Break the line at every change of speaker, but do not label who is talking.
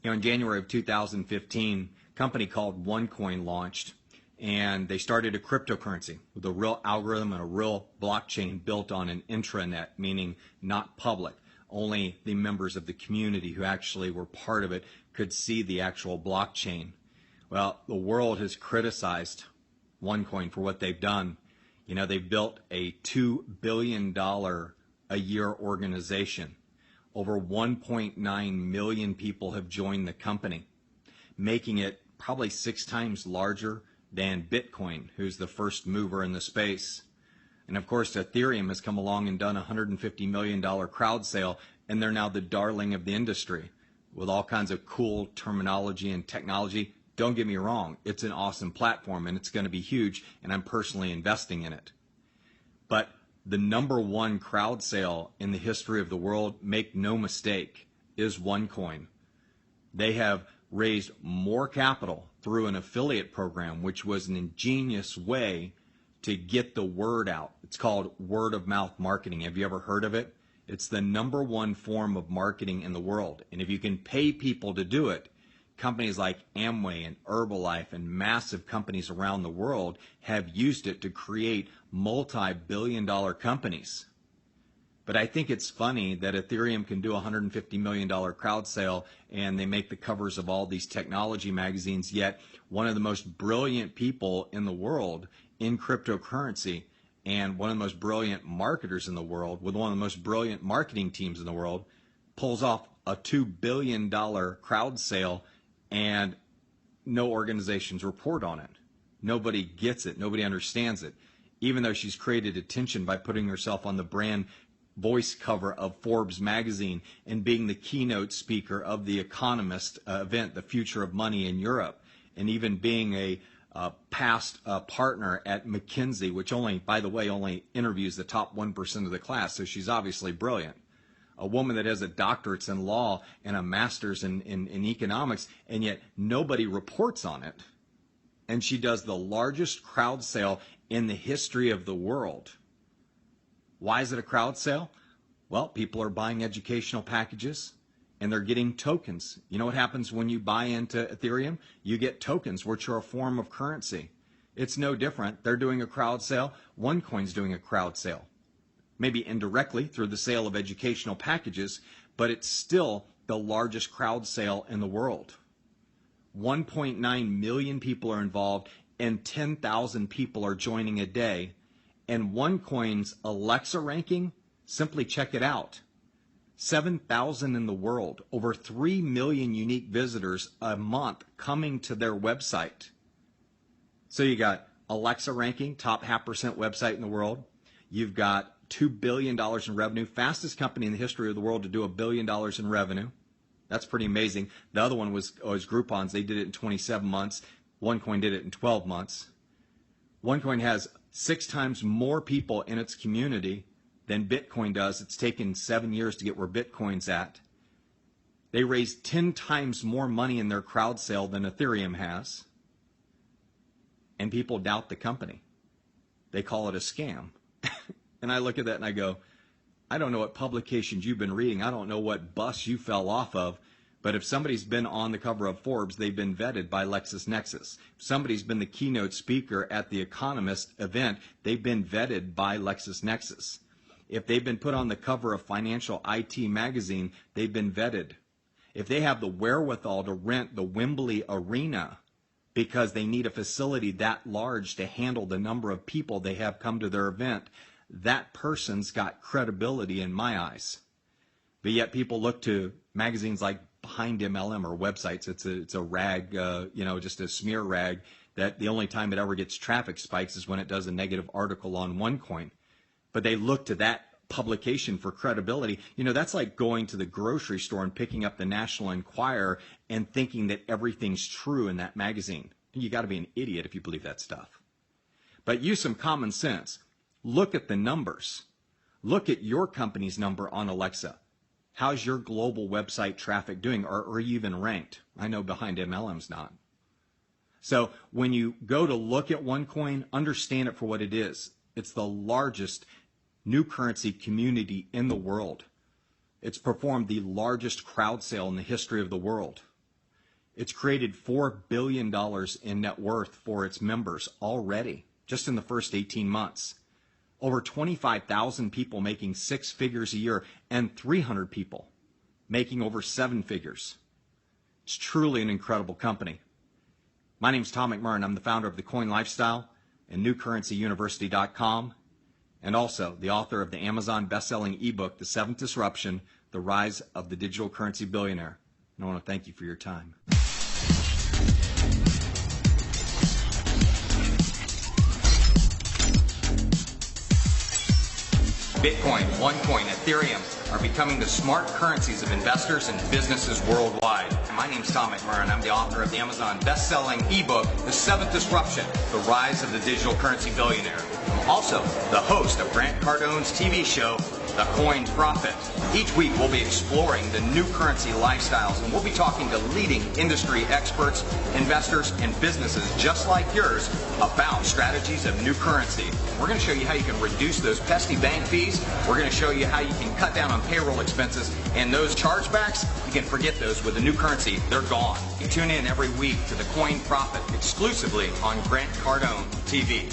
In January of 2015, a company called ONECOIN launched, and they started a cryptocurrency with a real algorithm and a real blockchain built on an intranet, meaning not public. Only the members of the community who actually were part of it could see the actual blockchain. Well, the world has criticized ONECOIN for what they've done. You know, they've built a $2 billion a year organization. Over 1.9 million people have joined the company, making it probably 6 times larger than Bitcoin, who's the first mover in the space. And of course, Ethereum has come along and done a $150 million crowd sale, and they're now the darling of the industry with all kinds of cool terminology and technology. Don't get me wrong, it's an awesome platform and it's going to be huge, and I'm personally investing in it. But the number one crowd sale in the history of the world, make no mistake, is ONECOIN. They have raised more capital through an affiliate program, which was an ingenious way to get the word out. It's called word of mouth marketing. Have you ever heard of it? It's the number one form of marketing in the world. And if you can pay people to do it, companies like Amway and Herbalife and massive companies around the world have used it to create multi-billion-dollar companies. But I think it's funny that Ethereum can do a $150 million crowd sale and they make the covers of all these technology magazines, yet one of the most brilliant people in the world in cryptocurrency and one of the most brilliant marketers in the world with one of the most brilliant marketing teams in the world pulls off a $2 billion crowd sale, and no organizations report on it. Nobody gets it. Nobody understands it. Even though she's created attention by putting herself on the brand voice cover of Forbes magazine and being the keynote speaker of the Economist event, The Future of Money in Europe, and even being a past partner at McKinsey, which only, by the way, only interviews the top 1% of the class, so she's obviously brilliant. A woman that has a doctorate in law and a master's in economics, and yet nobody reports on it. And she does the largest crowd sale in the history of the world. Why is it a crowd sale? Well, people are buying educational packages and they're getting tokens. You know what happens when you buy into Ethereum? You get tokens, which are a form of currency. It's no different. They're doing a crowd sale. ONECOIN's doing a crowd sale. Maybe indirectly through the sale of educational packages, but it's still the largest crowd sale in the world. 1.9 million people are involved and 10,000 people are joining a day. And ONECOIN's Alexa ranking, simply check it out. 7,000 in the world, over 3 million unique visitors a month coming to their website. So you got Alexa ranking, top 0.5% website in the world. You've got $2 billion in revenue, fastest company in the history of the world to do $1 billion in revenue. That's pretty amazing. The other one was Groupon's. They did it in 27 months. ONECOIN did it in 12 months. ONECOIN has 6 times more people in its community than Bitcoin does. It's taken 7 years to get where Bitcoin's at. They raised 10 times more money in their crowd sale than Ethereum has. And people doubt the company. They call it a scam. And I look at that and I go, I don't know what publications you've been reading. I don't know what bus you fell off of. But if somebody's been on the cover of Forbes, they've been vetted by LexisNexis. If somebody's been the keynote speaker at the Economist event, they've been vetted by LexisNexis. If they've been put on the cover of Financial IT magazine, they've been vetted. If they have the wherewithal to rent the Wembley Arena because they need a facility that large to handle the number of people they have come to their event, that person's got credibility in my eyes. But yet people look to magazines like Behind MLM or websites. It's a rag, just a smear rag that the only time it ever gets traffic spikes is when it does a negative article on ONECOIN. But they look to that publication for credibility. You know, that's like going to the grocery store and picking up the National Enquirer and thinking that everything's true in that magazine. You got to be an idiot if you believe that stuff. But use some common sense. Look at the numbers. Look at your company's number on Alexa. How's your global website traffic doing? Or are you even ranked? I know Behind MLM's not. So when you go to look at ONECOIN, understand it for what it is. It's the largest new currency community in the world. It's performed the largest crowd sale in the history of the world. It's created $4 billion in net worth for its members already, just in the first 18 months. Over 25,000 people making 6 figures a year and 300 people making over 7 figures. It's truly an incredible company. My name is Tom McMurrin. I'm the founder of the Coin Lifestyle and NewCurrencyUniversity.com, and also the author of the Amazon best-selling ebook, The Seventh Disruption, The Rise of the Digital Currency Billionaire. And I want to thank you for your time. Bitcoin, ONECOIN, Ethereum are becoming the smart currencies of investors and businesses worldwide. My name's Tom McMurrin. I'm the author of the Amazon best-selling ebook, The Seventh Disruption, The Rise of the Digital Currency Billionaire. I'm also the host of Grant Cardone's TV show, The Coin Prophet. Each week we'll be exploring the new currency lifestyles, and we'll be talking to leading industry experts, investors, and businesses just like yours about strategies of new currency. We're going to show you how you can reduce those pesky bank fees. We're going to show you how you can cut down on payroll expenses, and those chargebacks, you can forget those. With the new currency, they're gone. You tune in every week to The Coin Prophet exclusively on Grant Cardone TV.